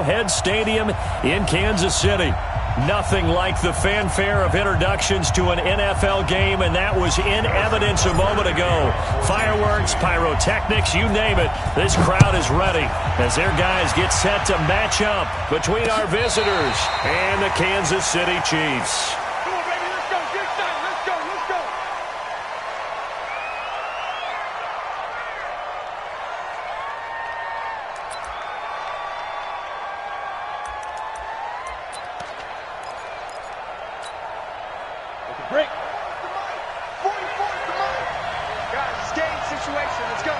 Arrowhead Stadium in Kansas City. Nothing like the fanfare of introductions to an NFL game, and that was in evidence a moment ago. Fireworks, pyrotechnics, you name it. This crowd is ready as their guys get set to match up between our visitors and the Kansas City Chiefs. Break. 44 is the mark. Guys, it's game situation. Let's go.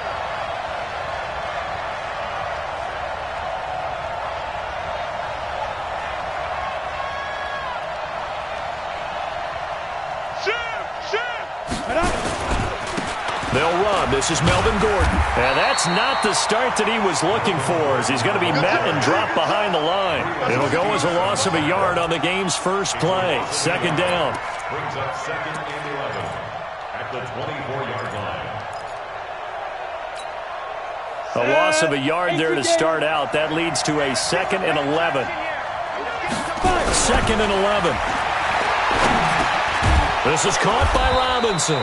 They'll run. This is Melvin Gordon. And that's not the start that he was looking for, as he's going to be met and dropped behind the line. It'll go as a loss of a yard on the game's first play. Second down. Brings up 2nd and 11 at the 24-yard line. A loss of a yard there to start out. That leads to a 2nd and 11. 2nd and 11. This is caught by Robinson.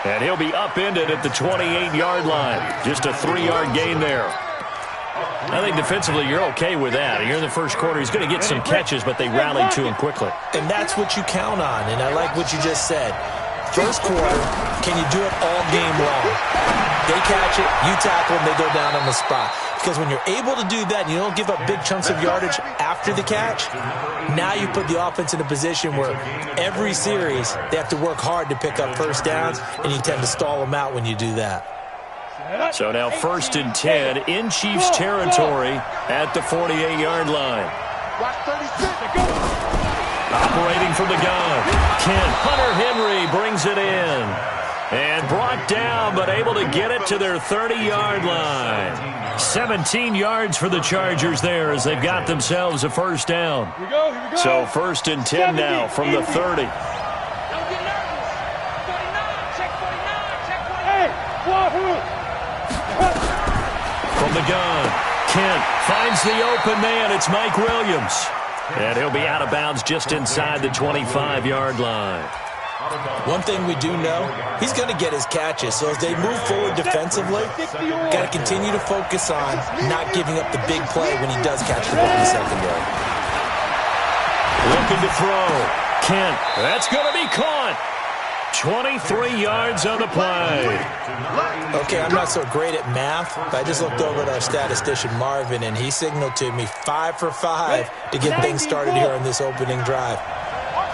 And he'll be upended at the 28-yard line. Just a 3-yard gain there. I think defensively you're okay with that. Here in the first quarter, he's going to get some catches, but they rallied to him quickly. And that's what you count on, and I like what you just said. First quarter, can you do it all game long? They catch it, you tackle them, they go down on the spot. Because when you're able to do that and you don't give up big chunks of yardage after the catch, now you put the offense in a position where every series they have to work hard to pick up first downs, and you tend to stall them out when you do that. So now 1st and 10 in Chiefs territory at the 48-yard line. Operating from the gun, Kent. Hunter Henry brings it in. And brought down, but able to get it to their 30-yard line. 17 yards for the Chargers there as they've got themselves a first down. Here we go. So 1st and 10 now from the 30. Don't get nervous. 49, check 49, check 49. Hey, wahoo! From the gun, Kent finds the open man. It's Mike Williams. And he'll be out of bounds just inside the 25-yard line. One thing we do know, he's going to get his catches. So as they move forward defensively, got to continue to focus on not giving up the big play when he does catch the ball in the secondary. Looking to throw. Kent. That's going to be caught. 23 yards on the play. Okay, I'm not so great at math, but I just looked over at our statistician, Marvin, and he signaled to me 5 for 5 to get things started here on this opening drive.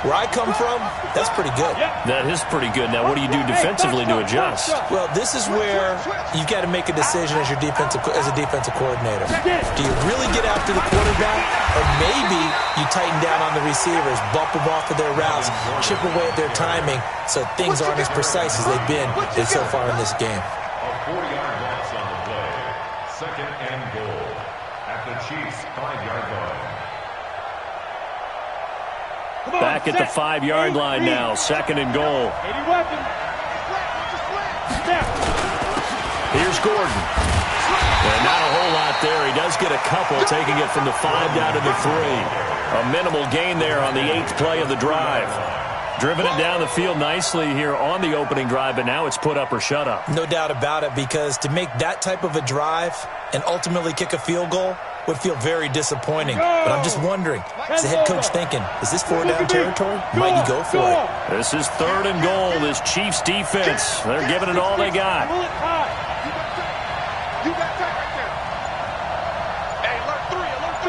Where I come from, that's pretty good. That is pretty good. Now, what do you do defensively to adjust? Well, this is where you've got to make a decision as a defensive coordinator. Do you really get after the quarterback, or maybe you tighten down on the receivers, bump them off of their routes, chip away at their timing, so things aren't as precise as they've been so far in this game. A 40-yard loss on the play. 2nd and goal at the Chiefs' 5-yard line. Back at the 5-yard line now. 2nd and goal. Here's Gordon. And not a whole lot there. He does get a couple, taking it from the 5 down to the 3. A minimal gain there on the 8th play of the drive. Driven it down the field nicely here on the opening drive, but now it's put up or shut up. No doubt about it, because to make that type of a drive and ultimately kick a field goal would feel very disappointing. But I'm just wondering, is the head coach thinking, is this 4-down territory? Might he go for it? This is 3rd and goal. This Chiefs defense, they're giving it all they got. You got that right there. Hey, alert 3, alert 3.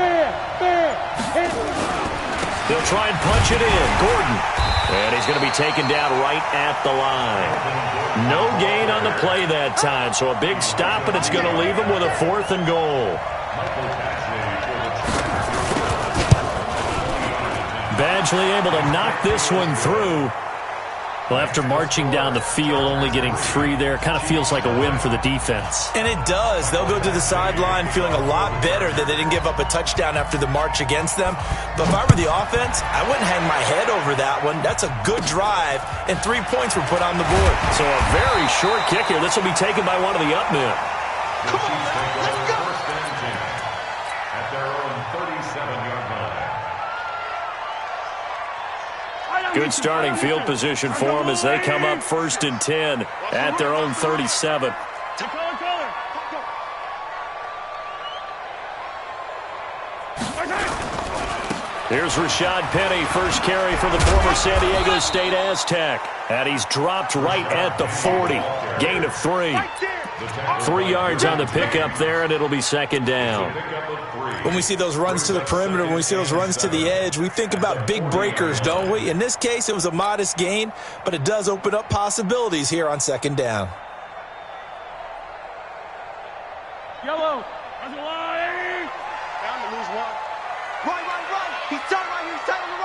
They'll try and punch it in. Gordon. And he's going to be taken down right at the line. No gain on the play that time, so a big stop, and it's going to leave him with a 4th and goal. Badgley able to knock this one through. Well, after marching down the field, only getting 3 there, kind of feels like a win for the defense. And it does. They'll go to the sideline feeling a lot better that they didn't give up a touchdown after the march against them. But if I were the offense, I wouldn't hang my head over that one. That's a good drive, and 3 points were put on the board. So a very short kick here. This will be taken by one of the up men. Come on, let's go. At their own 36 Good starting field position for them as they come up 1st and 10 at their own 37. Here's Rashad Penny, first carry for the former San Diego State Aztec. And he's dropped right at the 40. Gain of 3. 3 yards on the pickup there, and it'll be 2nd down. When we see those runs to the perimeter, when we see those runs to the edge, we think about big breakers, don't we? In this case, it was a modest gain, but it does open up possibilities here on 2nd down. Yellow. Down to lose 1. Right. He's tight right here. He's tight on the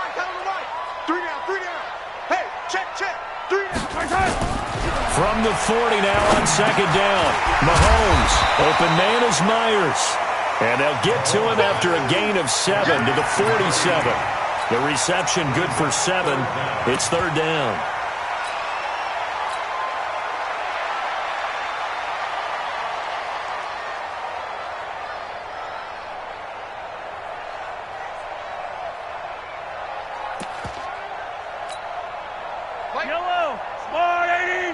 right. 3 down. Hey, check. 3 down. From the 40 now on 2nd down. Mahomes, open man is Myers. And they'll get to him after a gain of 7 to the 47. The reception good for 7. It's 3rd down. Yellow. Smart 80.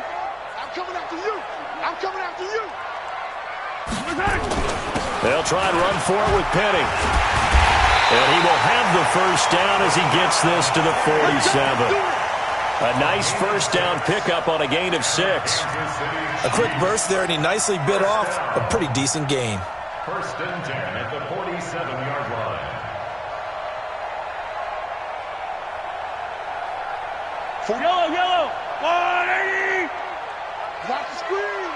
I'm coming after you. They'll try and run for it with Penny. And he will have the 1st down as he gets this to the 47. A nice 1st down pickup on a gain of 6. A quick burst there, and he nicely bit off a pretty decent gain. 1st and 10 at the 47-yard line. Yellow. 180. Watch the screen.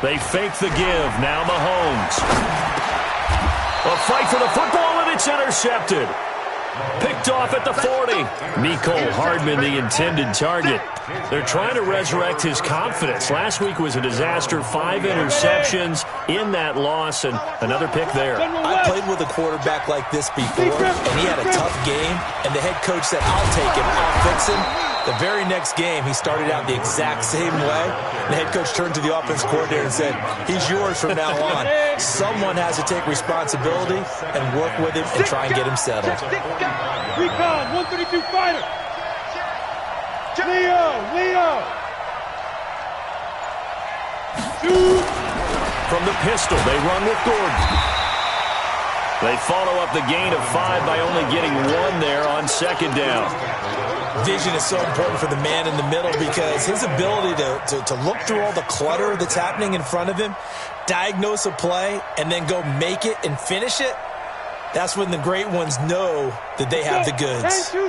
They fake the give. Now Mahomes. A fight for the football, and it's intercepted. Picked off at the 40. Mecole Hardman, the intended target. They're trying to resurrect his confidence. Last week was a disaster. 5 interceptions in that loss, and another pick there. I played with a quarterback like this before, and he had a tough game, and the head coach said, I'll take him, I'll fix him. The very next game, he started out the exact same way. The head coach turned to the offense coordinator and said, he's yours from now on. Someone has to take responsibility and work with him and try and get him settled. Recon, 132 fighter. Leo. From the pistol, they run with Gordon. They follow up the gain of 5 by only getting 1 there on 2nd down. Vision is so important for the man in the middle because his ability to look through all the clutter that's happening in front of him, diagnose a play, and then go make it and finish it, that's when the great ones know that they have the goods. Come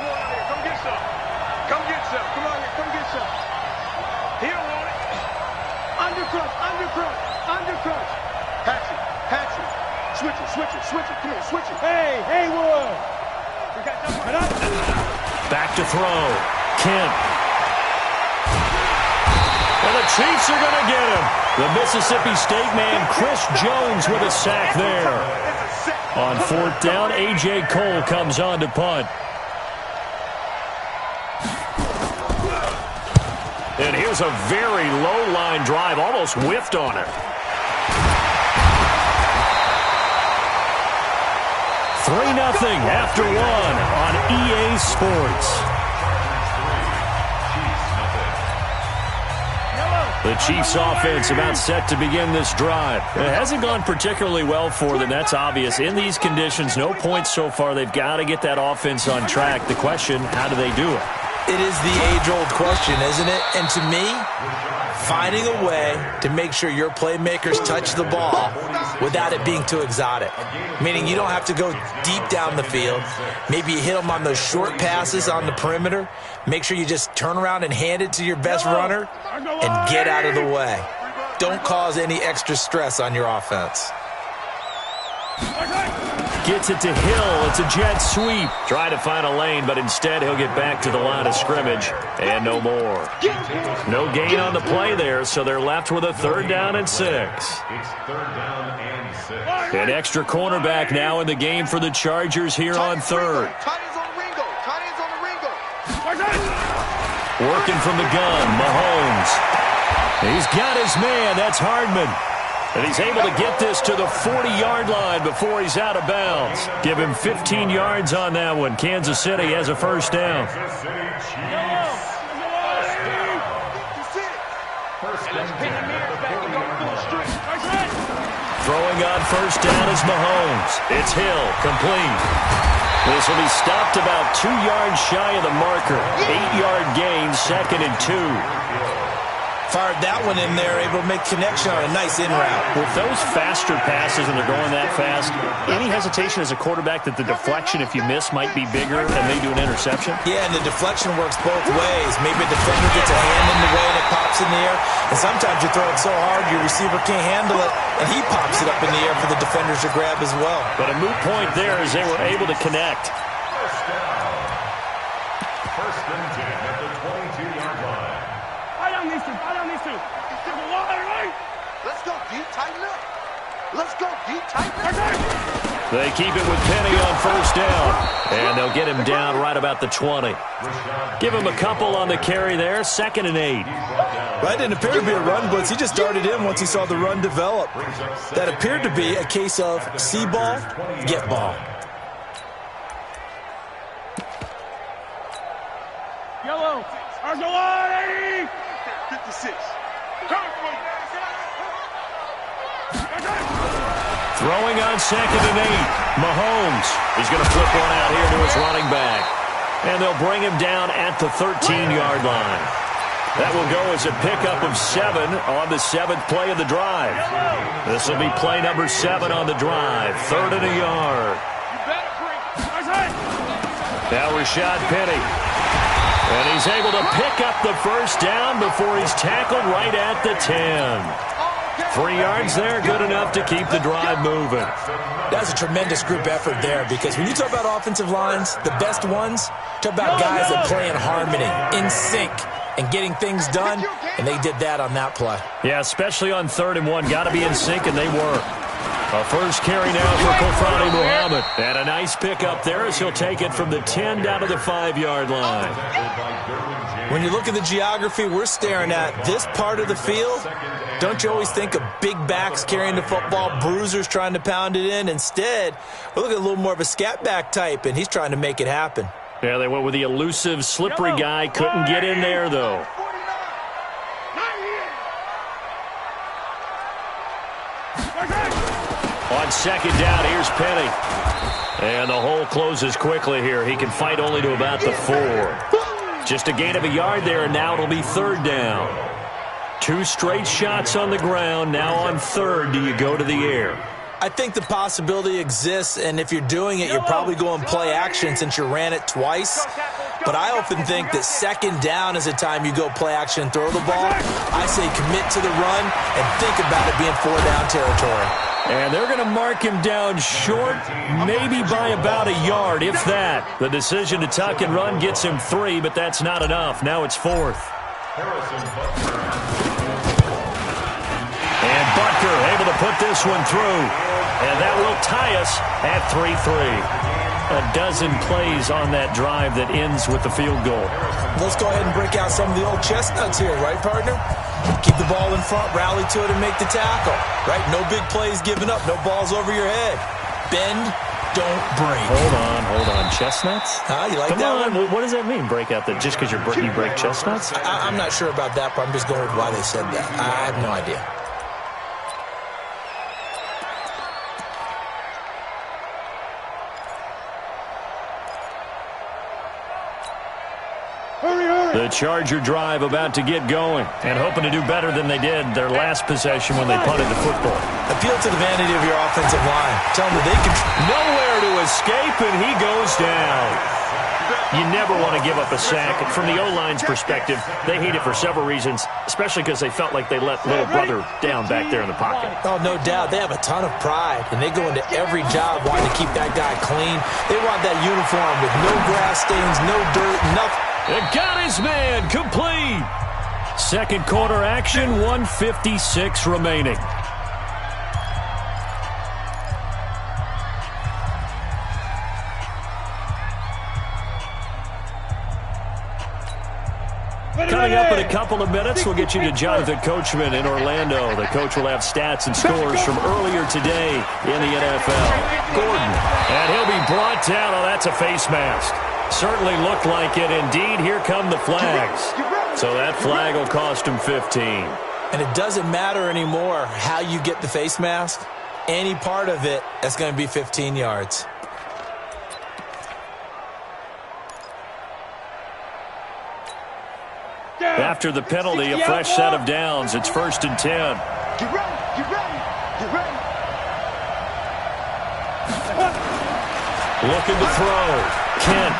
on out here. Come get some. Come on here. Come get some. He don't want it. Undercrush. Patsy. Switch it. Come on, switch it. Hey, Haywood. Back to throw. Kemp. And the Chiefs are going to get him. The Mississippi State man, Chris Jones, with a sack there. On 4th down, A.J. Cole comes on to punt. And here's a very low-line drive, almost whiffed on it. 3-0 after 1 on EA Sports. The Chiefs offense about set to begin this drive. It hasn't gone particularly well for them. That's obvious. In these conditions, no points so far. They've got to get that offense on track. The question, how do they do it? It is the age-old question, isn't it? And to me, finding a way to make sure your playmakers touch the ball without it being too exotic. Meaning you don't have to go deep down the field. Maybe you hit them on those short passes on the perimeter. Make sure you just turn around and hand it to your best runner and get out of the way. Don't cause any extra stress on your offense. Gets it to Hill. It's a jet sweep. Try to find a lane, but instead he'll get back to the line of scrimmage. And no more. No gain on the play there, so they're left with a 3rd down and 6. It's 3rd down and 6. An extra cornerback now in the game for the Chargers here on 3rd. Working from the gun, Mahomes. He's got his man. That's Hardman. And he's able to get this to the 40-yard line before he's out of bounds. Give him 15 yards on that one. Kansas City has a first down. Throwing on first down is Mahomes. It's Hill, complete. This will be stopped about 2 yards shy of the marker. 8-yard gain, 2nd and 2. Fired that one in there, able to make connection on a nice in route. With those faster passes and they're going that fast, any hesitation as a quarterback that the deflection, if you miss, might be bigger and they do an interception? Yeah, and the deflection works both ways. Maybe a defender gets a hand in the way and it pops in the air. And sometimes you throw it so hard your receiver can't handle it, and he pops it up in the air for the defenders to grab as well. But a moot point there as they were able to connect. First and 10 at the 22-yard line. Let's go deep, tighten up. Let's go deep, tighten up. They keep it with Penny on first down. And they'll get him down right about the 20. Give him a couple on the carry there. 2nd and 8. That didn't appear to be a run blitz. He just started in once he saw the run develop. That appeared to be a case of see ball, get ball. Yellow. Argolani. 56. Throwing on 2nd and 8. Mahomes is going to flip one out here to his running back. And they'll bring him down at the 13-yard line. That will go as a pickup of 7 on the 7th play of the drive. This will be play number 7 on the drive. 3rd and a yard. Now Rashad Penny. And he's able to pick up the first down before he's tackled right at the 10. 3 yards there, good enough to keep the drive moving. That's a tremendous group effort there, because when you talk about offensive lines, the best ones, talk about guys that play in harmony, in sync, and getting things done, and they did that on that play. Yeah, especially on 3rd and 1. Got to be in sync, and they were. A first carry now for Kofani Muhammad. And a nice pickup there as he'll take it from the 10 down to the 5-yard line. When you look at the geography we're staring at, this part of the field, don't you always think of big backs carrying the football, bruisers trying to pound it in? Instead, we're looking at a little more of a scat back type, and he's trying to make it happen. Yeah, they went with the elusive, slippery guy. Couldn't get in there, though. On 2nd down, here's Penny. And the hole closes quickly here. He can fight only to about the 4. Just a gain of a yard there, and now it'll be 3rd down. 2 straight shots on the ground. Now on 3rd, do you go to the air? I think the possibility exists, and if you're doing it, you're probably going play action since you ran it twice. But I often think that 2nd down is the time you go play action and throw the ball. I say commit to the run and think about it being 4-down territory. And they're going to mark him down short, maybe by about a yard, if that. The decision to tuck and run gets him 3, but that's not enough. Now it's 4th. And Butker able to put this one through. And that will tie us at 3-3. A dozen plays on that drive that ends with the field goal. Let's go ahead and break out some of the old chestnuts here, right, partner? Keep the ball in front, rally to it, and make the tackle. Right? No big plays given up, no balls over your head. Bend, don't break. Hold on. Chestnuts? You like Come that on. one? What does that mean, break out? That just because you break chestnuts? I'm not sure about that, but I'm just going with why they said that. I have no idea. The Charger drive about to get going and hoping to do better than they did their last possession when they punted the football. Appeal to the vanity of your offensive line. Tell them that they can... Nowhere to escape, and he goes down. You never want to give up a sack. From the O-line's perspective, they hate it for several reasons, especially because they felt like they let little brother down back there in the pocket. Oh, no doubt. They have a ton of pride, and they go into every job wanting to keep that guy clean. They want that uniform with no grass stains, no dirt, nothing. It got his man complete. 2nd quarter action, 1:56 remaining. Coming up in a couple of minutes, we'll get you to Jonathan Coachman in Orlando. The coach will have stats and scores from earlier today in the NFL. Gordon, and he'll be brought down. Oh, that's a face mask. Certainly looked like it. Indeed, here come the flags. So that flag will cost him 15. And it doesn't matter anymore how you get the face mask. Any part of it, that's going to be 15 yards. After the penalty, a fresh set of downs. It's 1st and 10. Get ready, get ready, get ready. Looking to throw. Kent.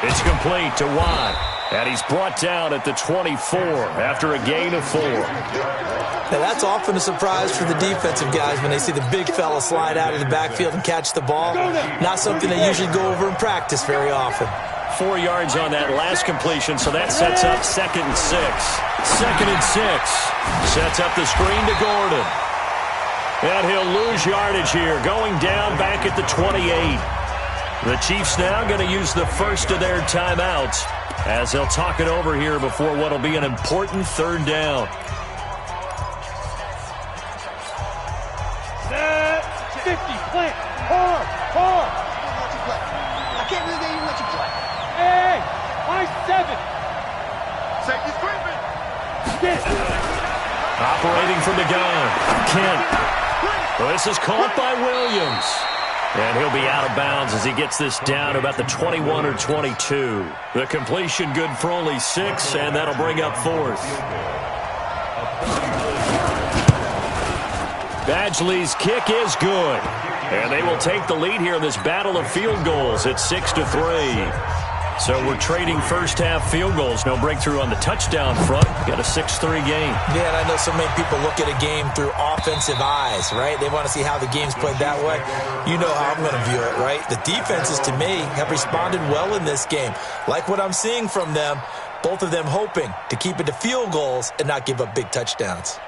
It's complete to Watt. And he's brought down at the 24 after a gain of 4. Now that's often a surprise for the defensive guys when they see the big fella slide out of the backfield and catch the ball. Not something they usually go over in practice very often. 4 yards on that last completion, so that sets up 2nd and 6. 2nd and 6. Sets up the screen to Gordon. And he'll lose yardage here, going down back at the 28. The Chiefs now going to use the first of their timeouts as they'll talk it over here before what will be an important 3rd down. Set 50, plant, hard. I can't believe they even let you play. Hey, my 7. Safety screaming. Operating from the gun, Kent. Well, this is caught by Williams. And he'll be out of bounds as he gets this down to about the 21 or 22. The completion good for only 6, and that'll bring up 4th. Badgley's kick is good. And they will take the lead here in this battle of field goals at 6-3. So we're trading first-half field goals. No breakthrough on the touchdown front. Got a 6-3 game. Yeah, and I know so many people look at a game through offensive eyes, right? They want to see how the game's played that way. You know how I'm going to view it, right? The defenses, to me, have responded well in this game. Like what I'm seeing from them, both of them hoping to keep it to field goals and not give up big touchdowns.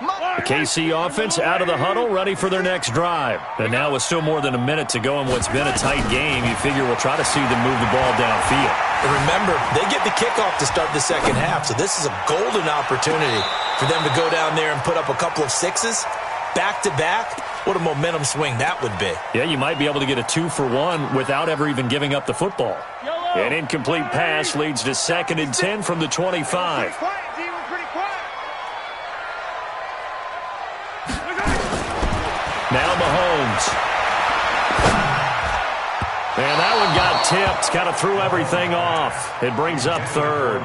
The KC offense out of the huddle, ready for their next drive. And now with still more than a minute to go in what's been a tight game, you figure we'll try to see them move the ball downfield. And remember, they get the kickoff to start the second half, so this is a golden opportunity for them to go down there and put up a couple of 6s back-to-back. What a momentum swing that would be. Yeah, you might be able to get a 2-for-1 without ever even giving up the football. An incomplete pass leads to 2nd and 10 from the 25. Now Mahomes. And that one got tipped. Kind of threw everything off. It brings up 3rd.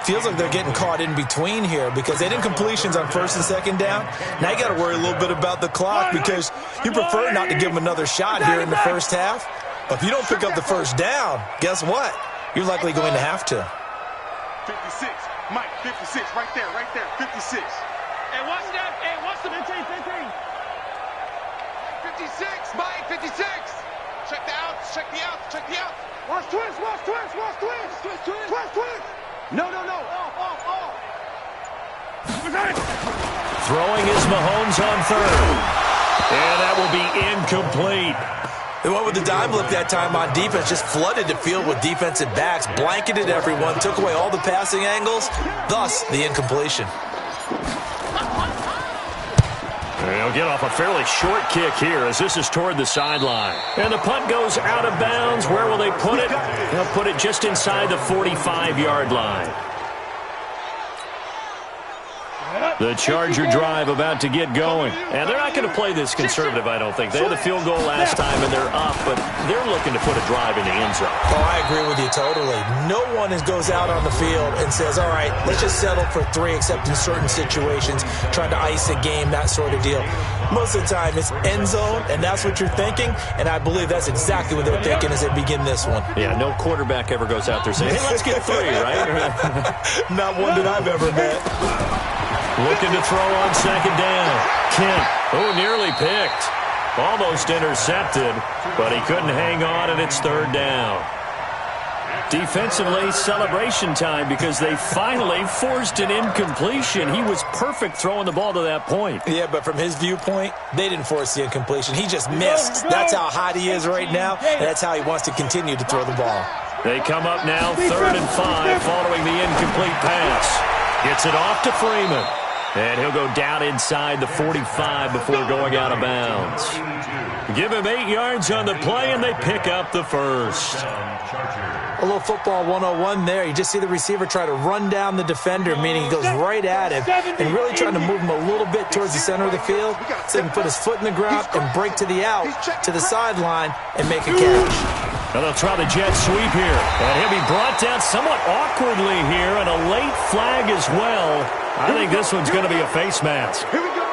Feels like they're getting caught in between here because they didn't completions on 1st and 2nd down. Now you got to worry a little bit about the clock because you prefer not to give them another shot here in the first half. But if you don't pick up the 1st down, guess what? You're likely going to have to. 56. Mike, 56. Right there. 56. Hey, watch that. Hey, watch the 15. 56, Mike, 56. Check the outs. Watch twist. No. Off. Throwing is Mahomes on 3rd. And that will be incomplete. They went with the dime look that time on defense, just flooded the field with defensive backs, blanketed everyone, took away all the passing angles, thus the incompletion. They'll get off a fairly short kick here as this is toward the sideline. And the punt goes out of bounds. Where will they put it? They'll put it just inside the 45-yard line. The Charger drive about to get going. And they're not going to play this conservative, I don't think. They had the field goal last time, and they're up, but they're looking to put a drive in the end zone. Oh, I agree with you totally. No one goes out on the field and says, all right, let's just settle for 3, except in certain situations, trying to ice a game, that sort of deal. Most of the time, it's end zone, and that's what you're thinking, and I believe that's exactly what they're thinking as they begin this one. Yeah, no quarterback ever goes out there saying, hey, let's get 3, right? Not one that I've ever met. Looking to throw on 2nd down. Kent, nearly picked. Almost intercepted, but he couldn't hang on, and it's 3rd down. Defensively, celebration time because they finally forced an incompletion. He was perfect throwing the ball to that point. Yeah, but from his viewpoint, they didn't force the incompletion. He just missed. That's how hot he is right now, and that's how he wants to continue to throw the ball. They come up now 3rd and 5 following the incomplete pass. Gets it off to Freeman. And he'll go down inside the 45 before going out of bounds. Give him 8 yards on the play, and they pick up the first. A little football 101 there. You just see the receiver try to run down the defender, meaning he goes right at him and really trying to move him a little bit towards the center of the field so he can put his foot in the ground and break to the out, to the sideline, and make a catch. Now they'll try the jet sweep here. And he'll be brought down somewhat awkwardly here, and a late flag as well. I think this one's going to be a face mask. Here we go.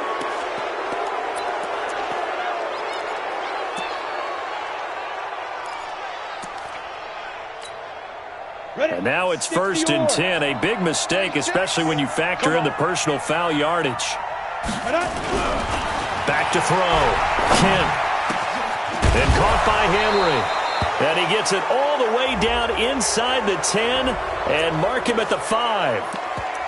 And now it's 1st and 10. A big mistake, especially when you factor in the personal foul yardage. Back to throw. Kent. And caught by Henry. And he gets it all the way down inside the 10 and mark him at the 5.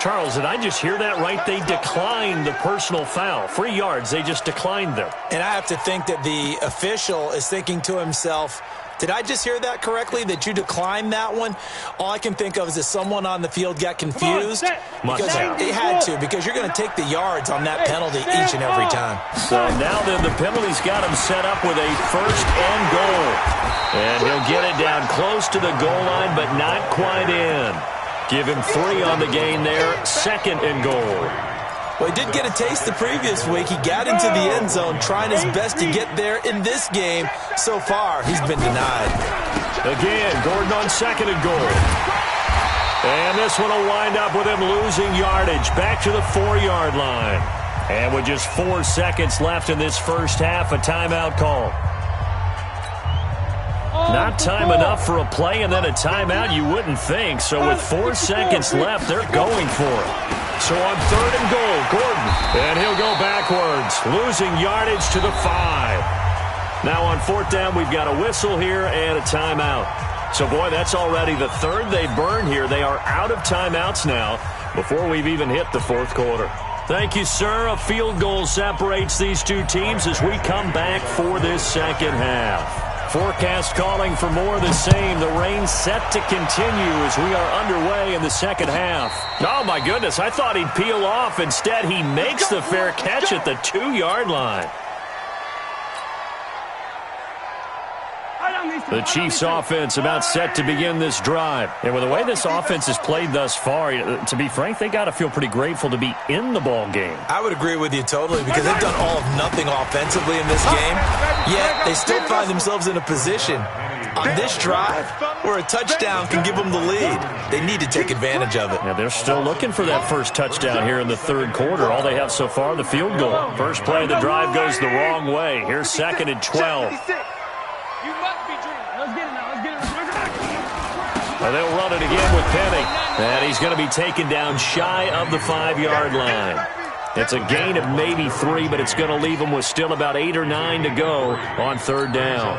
Charles, did I just hear that right? They declined the personal foul. 3 yards, they just declined them. And I have to think that the official is thinking to himself, did I just hear that correctly, that you declined that one? All I can think of is that someone on the field got confused. Because it had to, because you're going to take the yards on that penalty each and every time. So now then the penalty's got him set up with a 1st and goal. And he'll get it down close to the goal line, but not quite in. Give him 3 on the gain there, 2nd and goal. Well, he did get a taste the previous week. He got into the end zone trying his best to get there in this game. So far, he's been denied. Again, Gordon on 2nd and goal. And this one will wind up with him losing yardage back to the 4-yard line. And with just 4 seconds left in this first half, a timeout call. Not time enough for a play and then a timeout, you wouldn't think. So with 4 seconds left, they're going for it. So on 3rd and goal, Gordon. And he'll go backwards, losing yardage to the 5. Now on 4th down, we've got a whistle here and a timeout. So, boy, that's already the 3rd they've burned here. They are out of timeouts now before we've even hit the 4th quarter. Thank you, sir. A field goal separates these two teams as we come back for this second half. Forecast calling for more of the same. The rain set to continue as we are underway in the second half. Oh, my goodness. I thought he'd peel off. Instead, he makes the fair catch at the 2-yard line. The Chiefs offense about set to begin this drive. And with the way this offense has played thus far, to be frank, they got to feel pretty grateful to be in the ball game. I would agree with you totally because they've done all of nothing offensively in this game, yet they still find themselves in a position on this drive where a touchdown can give them the lead. They need to take advantage of it. Now they're still looking for that first touchdown here in the 3rd quarter. All they have so far, the field goal. First play of the drive goes the wrong way. Here's 2nd and 12. They'll run it again with Penny. And he's going to be taken down shy of the 5-yard line. It's a gain of maybe 3, but it's going to leave him with still about 8 or 9 to go on 3rd down.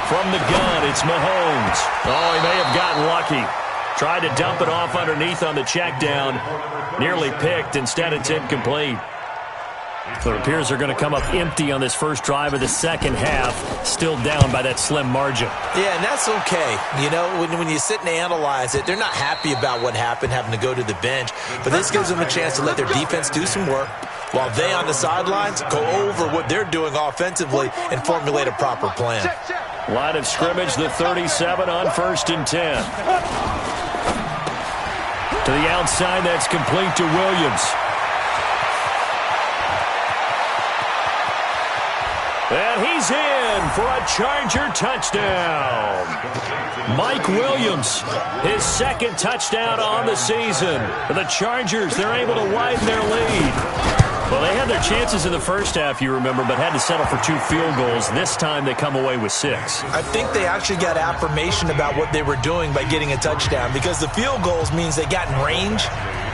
From the gun, it's Mahomes. Oh, he may have gotten lucky. Tried to dump it off underneath on the check down. Nearly picked. Instead, it's incomplete. So it appears they're going to come up empty on this first drive of the second half. Still down by that slim margin. Yeah, and that's okay. You know, when you sit and analyze it, they're not happy about what happened, having to go to the bench. But this gives them a chance to let their defense do some work while they on the sidelines go over what they're doing offensively and formulate a proper plan. Line of scrimmage, the 37 on 1st and 10. To the outside, that's complete to Williams. And he's in for a Charger touchdown. Mike Williams, his 2nd touchdown on the season. For the Chargers, they're able to widen their lead. Well, they had their chances in the first half, you remember, but had to settle for 2 field goals. This time they come away with 6. I think they actually got affirmation about what they were doing by getting a touchdown because the field goals means they got in range.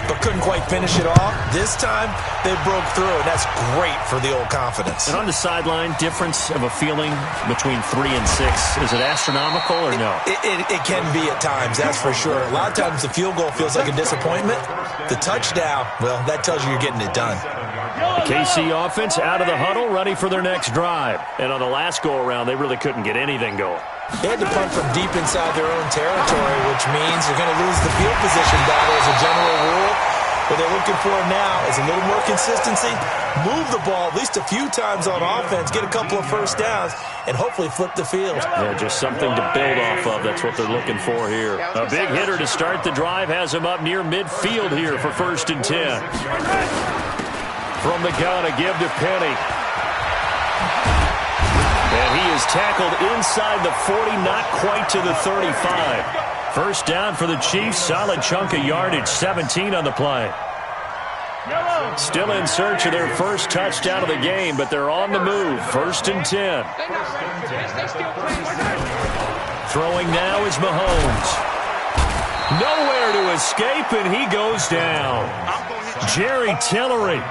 but couldn't quite finish it off. This time, they broke through, and that's great for the old confidence. And on the sideline, difference of a feeling between 3 and 6. Is it astronomical or no? It can be at times, that's for sure. A lot of times the field goal feels like a disappointment. The touchdown, well, that tells you you're getting it done. The KC offense out of the huddle, ready for their next drive. And on the last go-around, they really couldn't get anything going. They had to punt from deep inside their own territory, which means they're going to lose the field position battle as a general rule. What they're looking for now is a little more consistency, move the ball at least a few times on offense, get a couple of first downs, and hopefully flip the field. Yeah, just something to build off of. That's what they're looking for here. A big hitter to start the drive has him up near midfield here for 1st and 10. From the gun, a give to Penny. And he is tackled inside the 40, not quite to the 35. First down for the Chiefs. Solid chunk of yardage, 17 on the play. Still in search of their first touchdown of the game, but they're on the move. 1st and 10. Throwing now is Mahomes. Nowhere to escape, and he goes down. Jerry Tillery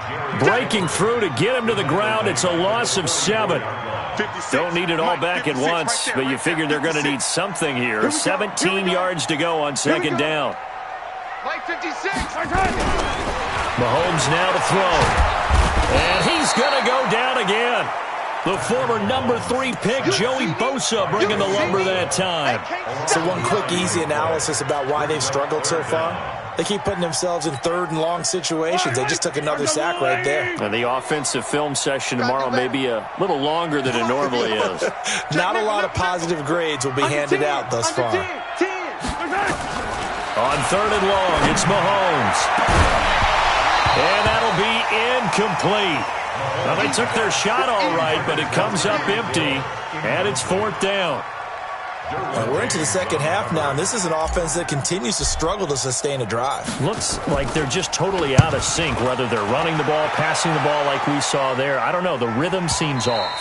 breaking through to get him to the ground. It's a loss of 7. Don't need it all back at once, but you figure they're going to need something here. 17 yards to go on 2nd down. Mahomes now to throw. And he's going to go down again. The former number 3 pick, Joey Bosa, bringing the lumber that time. So one quick, easy analysis about why they've struggled so far. They keep putting themselves in 3rd and long situations. They just took another sack right there. And the offensive film session tomorrow may be a little longer than it normally is. Not a lot of positive grades will be handed out thus far. On 3rd and long, it's Mahomes. And that'll be incomplete. Well, they took their shot all right, but it comes up empty, and it's 4th down. We're into the 2nd half now, and this is an offense that continues to struggle to sustain a drive. Looks like they're just totally out of sync, whether they're running the ball, passing the ball like we saw there. I don't know. The rhythm seems off.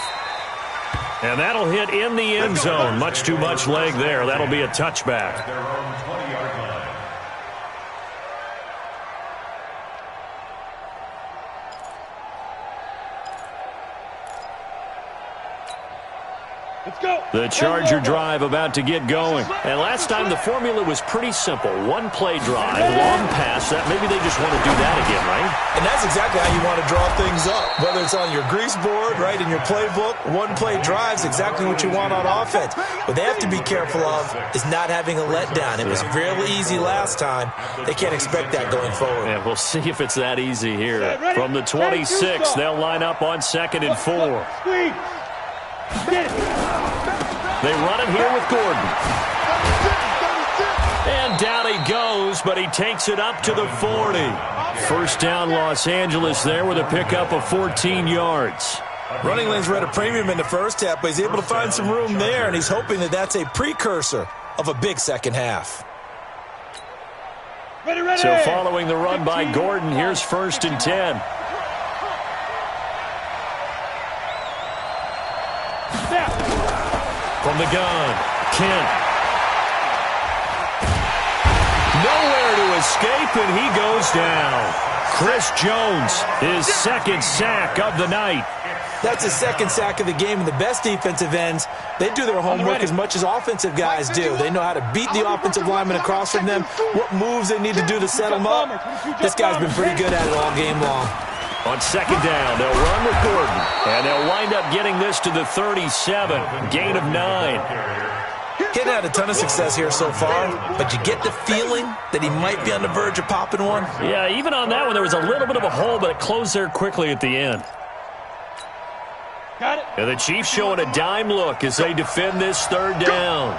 And that'll hit in the end zone. Much too much leg there. That'll be a touchback. The Charger drive about to get going. And last time the formula was pretty simple. One play drive, long pass. That maybe they just want to do that again, right? And that's exactly how you want to draw things up. Whether it's on your grease board, right, in your playbook, one play drive's exactly what you want on offense. What they have to be careful of is not having a letdown. It was really easy last time. They can't expect that going forward. Yeah, we'll see if it's that easy here. From the 26, they'll line up on 2nd and 4. They run it here with Gordon. And down he goes, but he takes it up to the 40. First down, Los Angeles there with a pickup of 14 yards. Running lanes were at a premium in the first half, but he's able to find some room there, and he's hoping that that's a precursor of a big second half. So following the run by Gordon, here's 1st and 10. From the gun, Kent. Nowhere to escape, and he goes down. Chris Jones, his 2nd sack of the night. That's his 2nd sack of the game, and the best defensive ends, they do their homework as much as offensive guys do. They know how to beat the offensive lineman across from them, what moves they need to do to set them up. This guy's been pretty good at it all game long. On 2nd down, they'll run with Gordon, and they'll wind up getting this to the 37, gain of 9. He hadn't had a ton of success here so far, but you get the feeling that he might be on the verge of popping one. Yeah, even on that one, there was a little bit of a hole, but it closed there quickly at the end. Got it. And the Chiefs showing a dime look as they defend this 3rd down.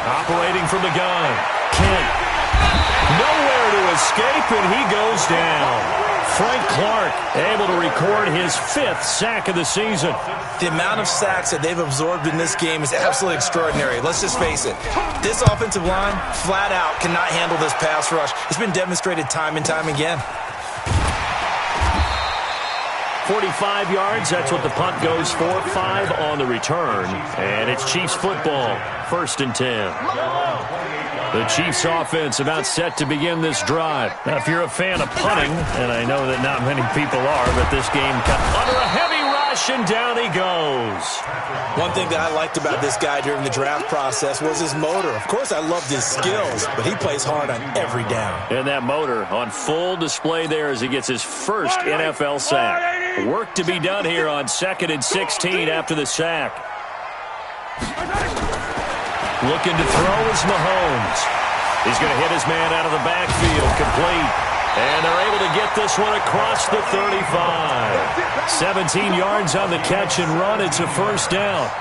Operating from the gun, Kent. Nowhere to escape, and he goes down. Frank Clark able to record his 5th sack of the season. The amount of sacks that they've absorbed in this game is absolutely extraordinary. Let's just face it. This offensive line, flat out, cannot handle this pass rush. It's been demonstrated time and time again. 45 yards. That's what the punt goes for. 5 on the return. And it's Chiefs football. 1st and 10. The Chiefs offense about set to begin this drive. Now, if you're a fan of punting, and I know that not many people are, but this game cut under a heavy rush, and down he goes. One thing that I liked about this guy during the draft process was his motor. Of course, I loved his skills, but he plays hard on every down. And that motor on full display there as he gets his first NFL sack. Work to be done here on 2nd and 16 after the sack. Looking to throw is Mahomes. He's going to hit his man out of the backfield, complete. And they're able to get this one across the 35. 17 yards on the catch and run. It's a 1st down.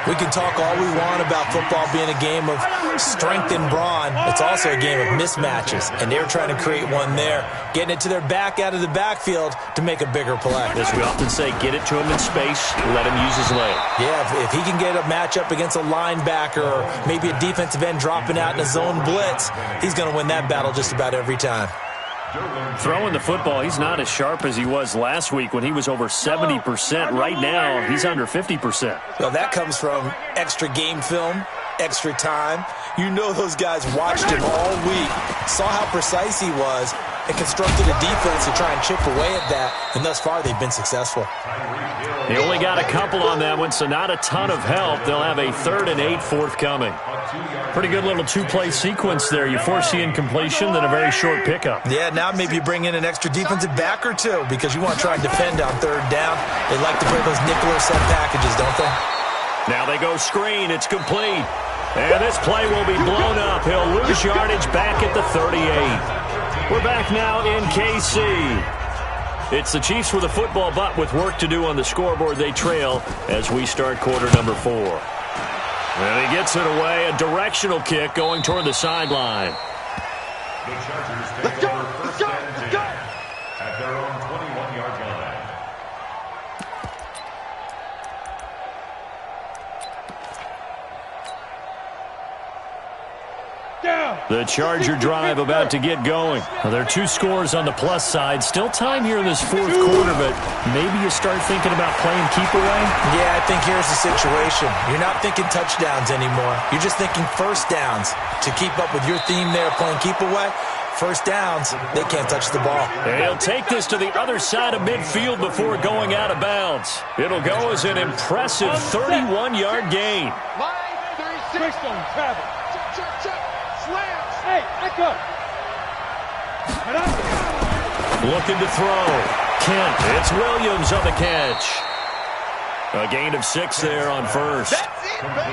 We can talk all we want about football being a game of strength and brawn. It's also a game of mismatches, and they're trying to create one there, getting it to their back out of the backfield to make a bigger play. As we often say, get it to him in space, let him use his leg. Yeah, if he can get a matchup against a linebacker or maybe a defensive end dropping out in a zone blitz, he's going to win that battle just about every time. Throwing the football, he's not as sharp as he was last week when he was over 70%. Right now, he's under 50%. Well, that comes from extra game film, extra time. You know those guys watched him all week, saw how precise he was, and constructed a defense to try and chip away at that, and thus far they've been successful. He only got a couple on that one, so not a ton of help. They'll have a 3rd and 8 forthcoming. Pretty good little 2-play sequence there. You force the incompletion, then a very short pickup. Yeah, now maybe you bring in an extra defensive back or two because you want to try and defend on 3rd down. They like to play those nickel or sub packages, don't they? Now they go screen. It's complete. And this play will be blown up. He'll lose yardage back at the 38. We're back now in KC. It's the Chiefs with a football, but with work to do on the scoreboard. They trail as we start quarter number 4. And he gets it away. A directional kick going toward the sideline. The Chargers take over 1st and 10 at their own 21-yard line. The Charger drive about to get going. Well, there are 2 scores on the plus side. Still time here in this 4th quarter, but maybe you start thinking about playing keep away? Yeah, I think here's the situation. You're not thinking touchdowns anymore. You're just thinking 1st downs. To keep up with your theme there, playing keep away, 1st downs, they can't touch the ball. He'll take this to the other side of midfield before going out of bounds. It'll go as an impressive 31-yard gain. Hey, back up. Looking to throw. Kent. It's Williams on the catch. A gain of 6 there on 1st.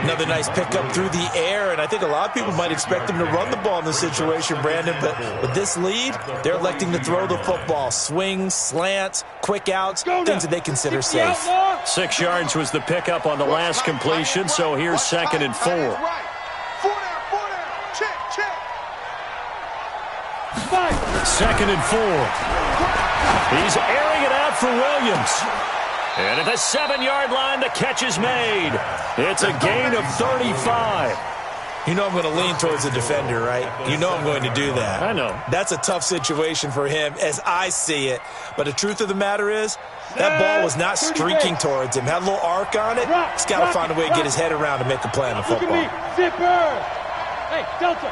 Another nice pickup through the air, and I think a lot of people might expect him to run the ball in this situation, Brandon, but with this lead, they're electing to throw the football. Swings, slants, quick outs, things that they consider safe. 6 yards was the pickup on the last completion, so here's 2nd and 4. 4 down. Check. 2nd and 4. He's airing it out for Williams. And at the 7-yard line, the catch is made. It's a gain of 35. You know I'm going to lean towards the defender, right? You know I'm going to do that. I know. That's a tough situation for him as I see it. But the truth of the matter is, that ball was not streaking towards him. Had a little arc on it. He's got to find a way to get his head around to make a play on the football. Zipper. Hey, Delta.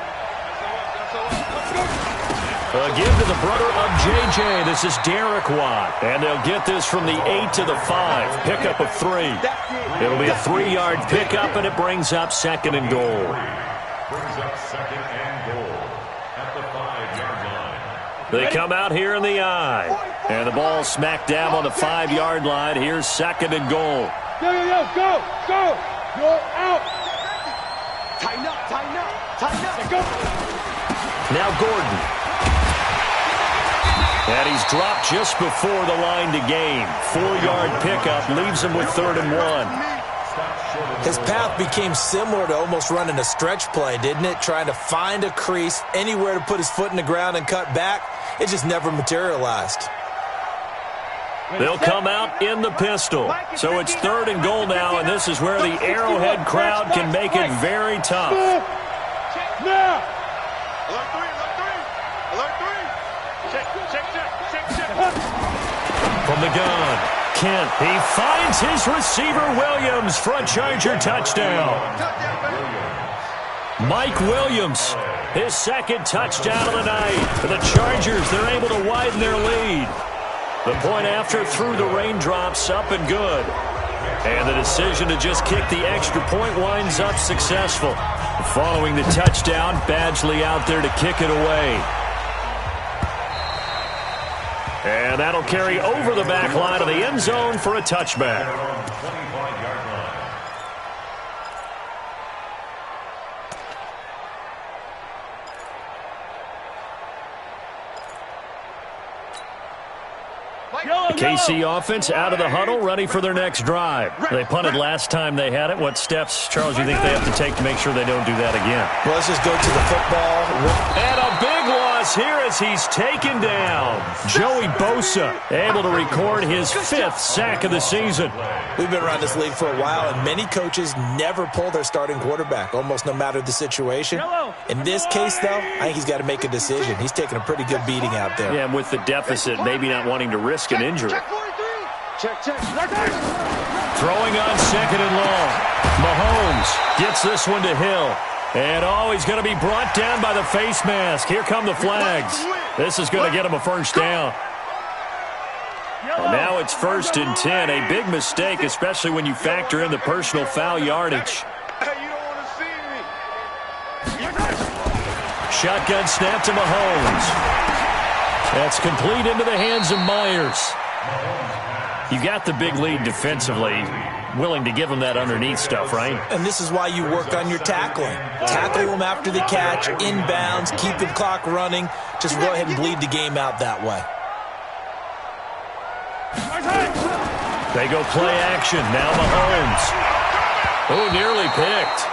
A give to the brother of JJ. This is Derek Watt. And they'll get this from the 8 to the 5. Pickup of 3. It'll be a 3-yard pickup, and it brings up 2nd and goal. Brings up 2nd and goal at the 5-yard line. They come out here in the eye. And the ball smack dab on the 5-yard line. Here's 2nd and goal. Go. You're out. Tighten up. Go. Now Gordon. And he's dropped just before the line to gain. 4-yard pickup leaves him with 3rd and 1. His path became similar to almost running a stretch play, didn't it? Trying to find a crease, anywhere to put his foot in the ground and cut back. It just never materialized. They'll come out in the pistol. So it's 3rd and goal now, and this is where the Arrowhead crowd can make it very tough. Now. From the gun, Kent. He finds his receiver, Williams, for a Charger touchdown. Mike Williams, his second touchdown of the night. For the Chargers, they're able to widen their lead. The point after through the raindrops, up and good. And the decision to just kick the extra point winds up successful. Following the touchdown, Badgley out there to kick it away. And that'll carry over the back line of the end zone for a touchback. The KC offense out of the huddle, ready for their next drive. They punted last time they had it. What steps, Charles, you think they have to take to make sure they don't do that again? Well, let's just go to the football. And a big loss here as he's taken down. Joey Bosa able to record his 5th sack of the season. We've been around this league for a while, and many coaches never pull their starting quarterback, almost no matter the situation. In this case, though, I think he's got to make a decision. He's taking a pretty good beating out there. Yeah, and with the deficit, maybe not wanting to risk an injury. Check. Throwing on 2nd and long. Mahomes gets this one to Hill. And he's going to be brought down by the face mask. Here come the flags. This is going to get him a first down. And now it's 1st and 10. A big mistake, especially when you factor in the personal foul yardage. Hey, you don't want to see me. Shotgun snap to Mahomes. That's complete into the hands of Myers. You got the big lead defensively. Willing to give him that underneath stuff, right? And this is why you work on your tackling. Tackle him after the catch, inbounds, keep the clock running. Just go ahead and bleed the game out that way. They go play action. Now Mahomes. Nearly picked.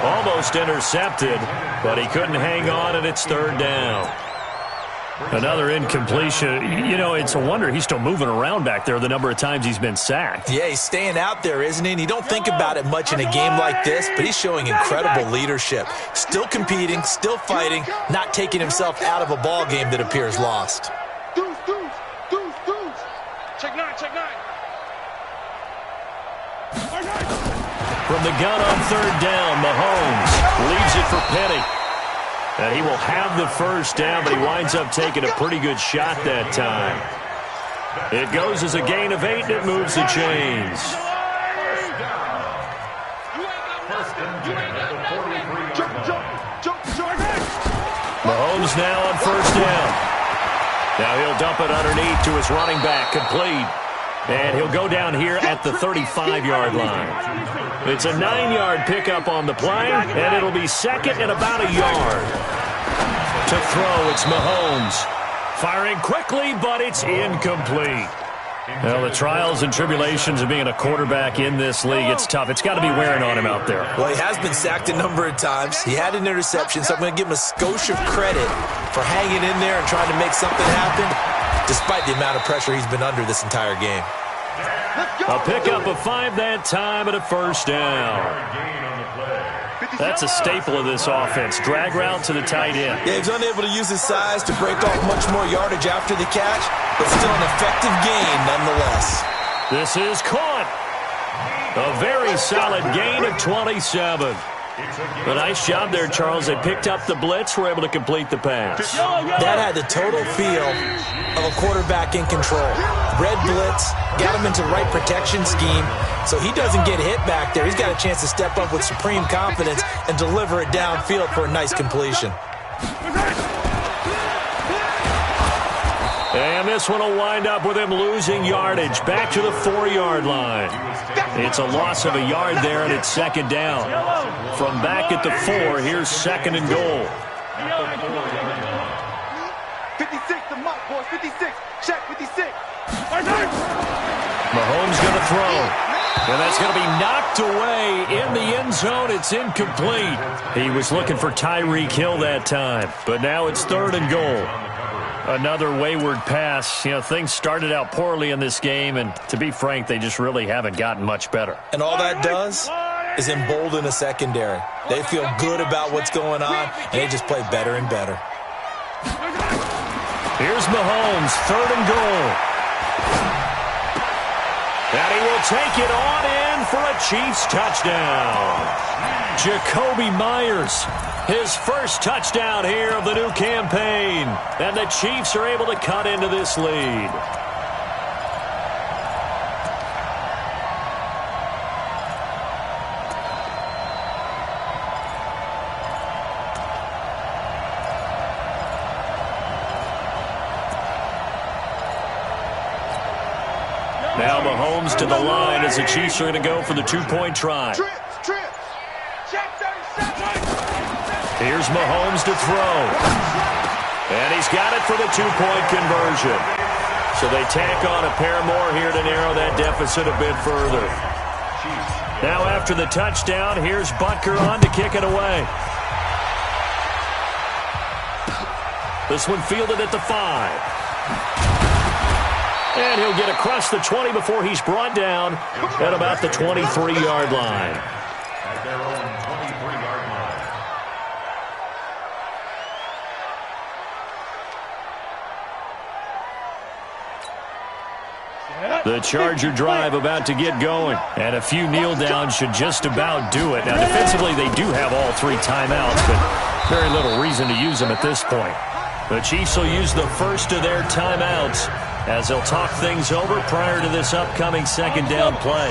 Almost intercepted, but he couldn't hang on, and it's 3rd down. Another incompletion. You know, it's a wonder he's still moving around back there the number of times he's been sacked. Yeah, he's staying out there, isn't he? And you don't think about it much in a game like this, but he's showing incredible leadership. Still competing, still fighting, not taking himself out of a ball game that appears lost. Deuce. Check 9. From the gun on 3rd down, Mahomes leaves it for Petty. And he will have the first down, but he winds up taking a pretty good shot that time. It goes as a gain of 8, and it moves the chains. Mahomes now on 1st down. Now he'll dump it underneath to his running back, complete. And he'll go down here at the 35-yard line. It's a 9-yard pickup on the play, and it'll be 2nd and about a yard. To throw, it's Mahomes. Firing quickly, but it's incomplete. Well, the trials and tribulations of being a quarterback in this league, it's tough. It's got to be wearing on him out there. Well, he has been sacked a number of times. He had an interception, so I'm going to give him a skosh of credit for hanging in there and trying to make something happen, despite the amount of pressure he's been under this entire game. A pickup of 5 that time and a first down. That's a staple of this offense. Drag route to the tight end. Yeah, he's unable to use his size to break off much more yardage after the catch, but still an effective gain nonetheless. This is caught. A very solid gain of 27. A nice job there, Charles. They picked up the blitz, were able to complete the pass. That had the total feel of a quarterback in control. Red blitz, got him into the right protection scheme, so he doesn't get hit back there. He's got a chance to step up with supreme confidence and deliver it downfield for a nice completion. And this one will wind up with him losing yardage back to the 4-yard line. It's a loss of a yard there, and it's 2nd down. From back at the 4, here's 2nd and goal. 56 to Mike, boys. 56. Check 56. Mahomes going to throw. And that's going to be knocked away in the end zone. It's incomplete. He was looking for Tyreek Hill that time, but now it's 3rd and goal. Another wayward pass. You know, things started out poorly in this game, and to be frank, they just really haven't gotten much better. And all that does is embolden a secondary. They feel good about what's going on, and they just play better and better. Here's Mahomes, 3rd and goal. And he will take it on in for a Chiefs touchdown. Jacoby Myers, his first touchdown here of the new campaign. And the Chiefs are able to cut into this lead. Now Mahomes to the line as the Chiefs are going to go for the two-point try. Here's Mahomes to throw. And he's got it for the two-point conversion. So they tack on a pair more here to narrow that deficit a bit further. Now after the touchdown, here's Butker on to kick it away. This one fielded at the 5. And he'll get across the 20 before he's brought down at about the 23-yard line. At their own 23-yard line. The Charger drive about to get going. And a few kneel downs should just about do it. Now, defensively, they do have all 3 timeouts, but very little reason to use them at this point. The Chiefs will use the first of their timeouts as they'll talk things over prior to this upcoming second down play.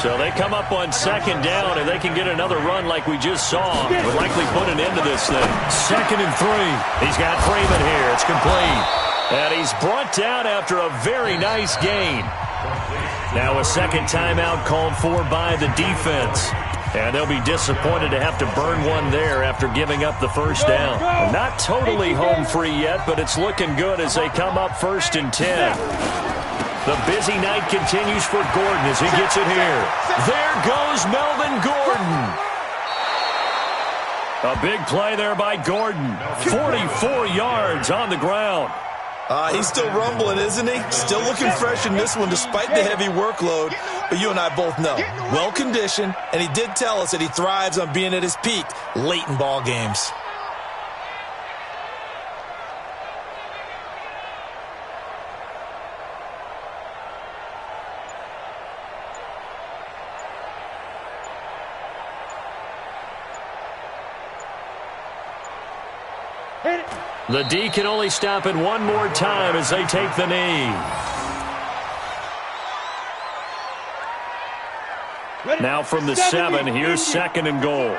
So they come up on second down, and they can get another run like we just saw. Would likely put an end to this thing. 2nd and 3. He's got Freeman here. It's complete. And he's brought down after a very nice gain. Now a second timeout called for by the defense. And they'll be disappointed to have to burn one there after giving up the first down. Not totally home free yet, but it's looking good as they come up 1st and 10. The busy night continues for Gordon as he gets it here. There goes Melvin Gordon. A big play there by Gordon. 44 yards on the ground. He's still rumbling, isn't he? Still looking fresh in this one despite the heavy workload. But you and I both know, well-conditioned, and he did tell us that he thrives on being at his peak late in ball games. The D can only stop it one more time as they take the knee. Now from the 7, here's 2nd and goal.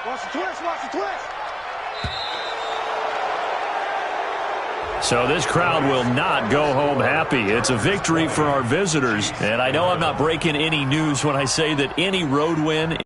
Watch the twist, watch the twist. So this crowd will not go home happy. It's a victory for our visitors. And I know I'm not breaking any news when I say that any road win